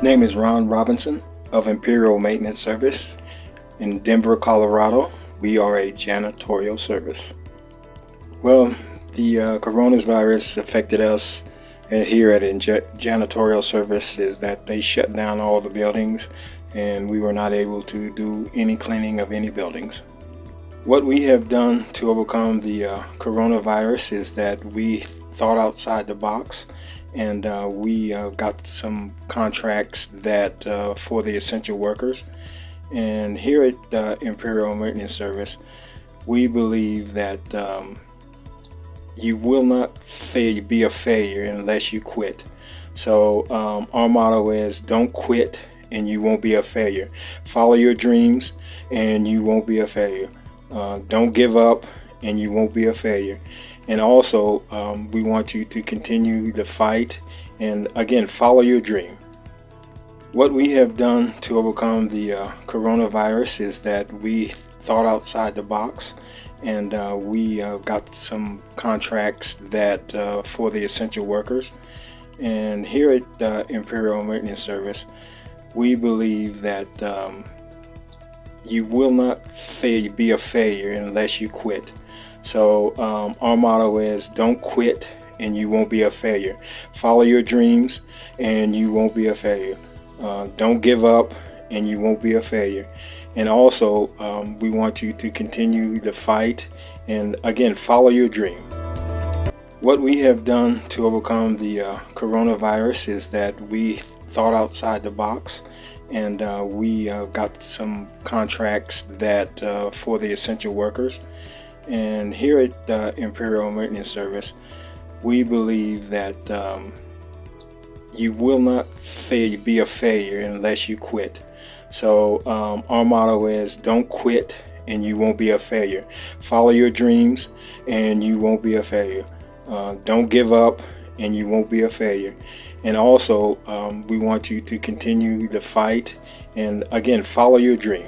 Name is Ron Robinson of Imperial Maintenance Service in Denver, Colorado. We are a janitorial service. Well, the coronavirus affected us here at janitorial service is that they shut down all the buildings and we were not able to do any cleaning of any buildings. What we have done to overcome the coronavirus is that we thought outside the box, and we got some contracts that for the essential workers. And here at Imperial Maintenance Service, we believe that you will not be a failure unless you quit. So our motto is don't quit and you won't be a failure. Follow your dreams and you won't be a failure. Don't give up and you won't be a failure. And also we want you to continue the fight and again follow your dream. What we have done to overcome the coronavirus is that we thought outside the box, and we got some contracts that for the essential workers. And here at Imperial Maintenance Service, we believe that you will not be a failure unless you quit. So our motto is don't quit and you won't be a failure. Follow your dreams and you won't be a failure. Don't give up and you won't be a failure. And also we want you to continue the fight and again follow your dream. What we have done to overcome the coronavirus is that we thought outside the box, and we got some contracts that for the essential workers. And here at Imperial Maintenance Service, we believe that you will not be a failure unless you quit. So our motto is don't quit and you won't be a failure. Follow your dreams and you won't be a failure. Don't give up and you won't be a failure. And also we want you to continue the fight and again follow your dream.